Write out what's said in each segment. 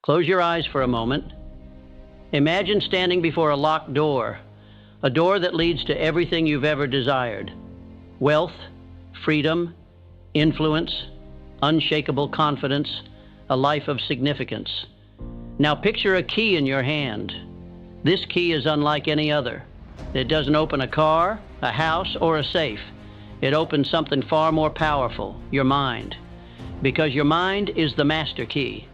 Close your eyes for a moment. Imagine standing before a locked door, a door that leads to everything you've ever desired: wealth, freedom, influence, unshakable confidence, a life of significance. Now picture a key in your hand. This key is unlike any other. It doesn't open a car, a house, or a safe. It opens something far more powerful: your mind. Because your mind is the master key,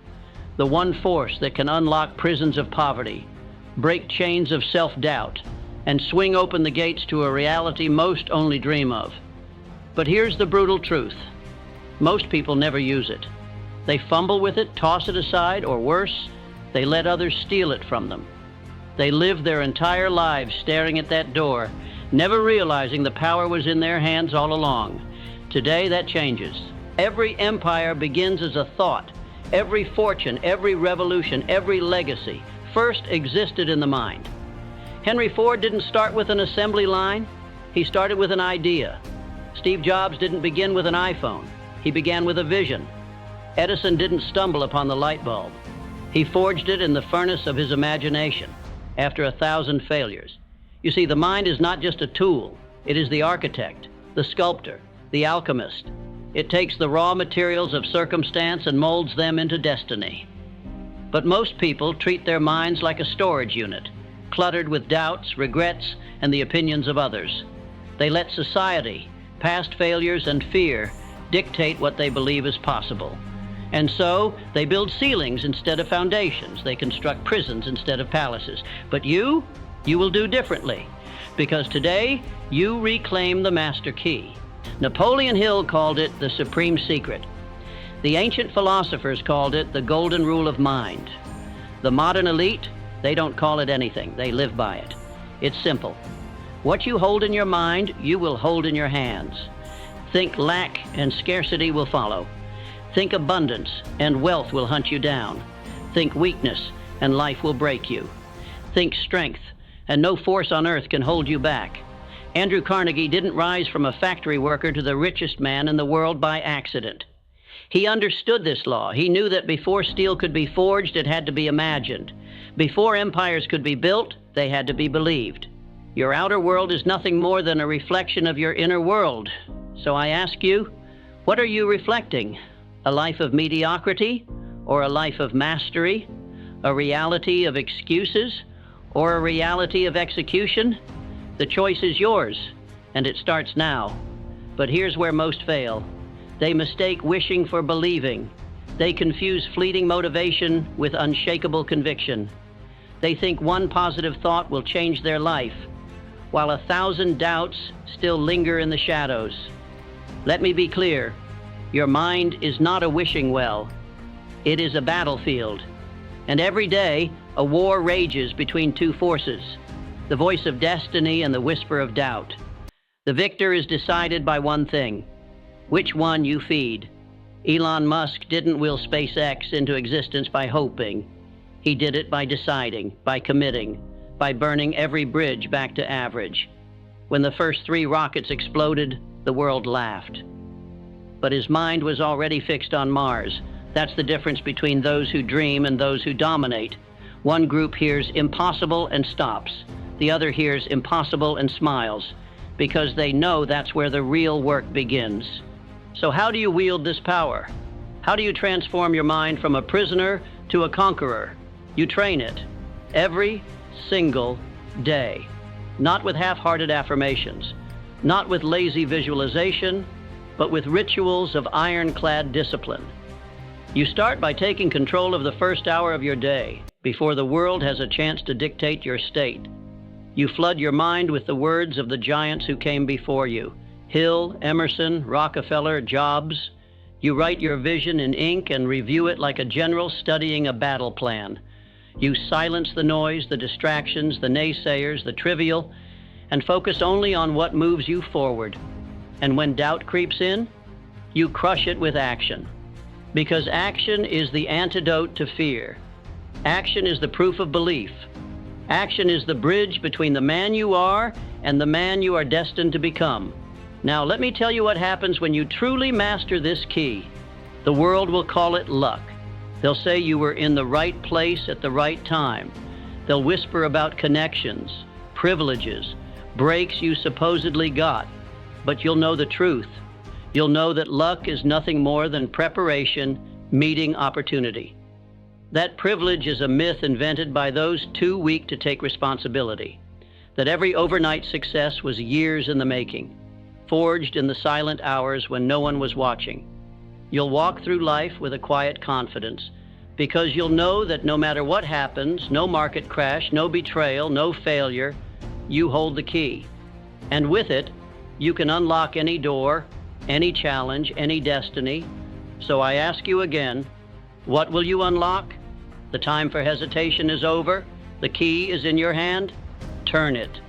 the one force that can unlock prisons of poverty, break chains of self-doubt, and swing open the gates to a reality most only dream of. But here's the brutal truth. Most people never use it. They fumble with it, toss it aside, or worse, they let others steal it from them. They live their entire lives staring at that door, never realizing the power was in their hands all along. Today, that changes. Every empire begins as a thought. Every fortune, every revolution, every legacy first existed in the mind. Henry Ford didn't start with an assembly line. He started with an idea. Steve Jobs didn't begin with an iPhone. He began with a vision. Edison didn't stumble upon the light bulb. He forged it in the furnace of his imagination after 1,000 failures. You see, the mind is not just a tool. It is the architect, the sculptor, the alchemist. It takes the raw materials of circumstance and molds them into destiny. But most people treat their minds like a storage unit, cluttered with doubts, regrets, and the opinions of others. They let society, past failures, and fear dictate what they believe is possible. And so, they build ceilings instead of foundations. They construct prisons instead of palaces. But you will do differently, because today, you reclaim the master key. Napoleon Hill called it the supreme secret. The ancient philosophers called it the golden rule of mind. The modern elite, they don't call it anything. They live by it. It's simple. What you hold in your mind, you will hold in your hands. Think lack and scarcity will follow. Think abundance and wealth will hunt you down. Think weakness and life will break you. Think strength and no force on earth can hold you back. Andrew Carnegie didn't rise from a factory worker to the richest man in the world by accident. He understood this law. He knew that before steel could be forged, it had to be imagined. Before empires could be built, they had to be believed. Your outer world is nothing more than a reflection of your inner world. So I ask you, what are you reflecting? A life of mediocrity or a life of mastery? A reality of excuses or a reality of execution? The choice is yours, and it starts now. But here's where most fail. They mistake wishing for believing. They confuse fleeting motivation with unshakable conviction. They think one positive thought will change their life, while 1,000 doubts still linger in the shadows. Let me be clear. Your mind is not a wishing well. It is a battlefield. And every day, a war rages between two forces: the voice of destiny and the whisper of doubt. The victor is decided by one thing: which one you feed. Elon Musk didn't will SpaceX into existence by hoping. He did it by deciding, by committing, by burning every bridge back to average. When the first 3 rockets exploded, the world laughed. But his mind was already fixed on Mars. That's the difference between those who dream and those who dominate. One group hears impossible and stops. The other hears impossible and smiles, because they know that's where the real work begins. So how do you wield this power? How do you transform your mind from a prisoner to a conqueror? You train it every single day, not with half-hearted affirmations, not with lazy visualization, but with rituals of ironclad discipline. You start by taking control of the first hour of your day, before the world has a chance to dictate your state. You flood your mind with the words of the giants who came before you: Hill, Emerson, Rockefeller, Jobs. You write your vision in ink and review it like a general studying a battle plan. You silence the noise, the distractions, the naysayers, the trivial, and focus only on what moves you forward. And when doubt creeps in, you crush it with action. Because action is the antidote to fear. Action is the proof of belief. Action is the bridge between the man you are and the man you are destined to become. Now, let me tell you what happens when you truly master this key. The world will call it luck. They'll say you were in the right place at the right time. They'll whisper about connections, privileges, breaks you supposedly got. But you'll know the truth. You'll know that luck is nothing more than preparation meeting opportunity. That privilege is a myth invented by those too weak to take responsibility. That every overnight success was years in the making, forged in the silent hours when no one was watching. You'll walk through life with a quiet confidence, because you'll know that no matter what happens, no market crash, no betrayal, no failure, you hold the key. And with it, you can unlock any door, any challenge, any destiny. So I ask you again, what will you unlock? The time for hesitation is over. The key is in your hand. Turn it.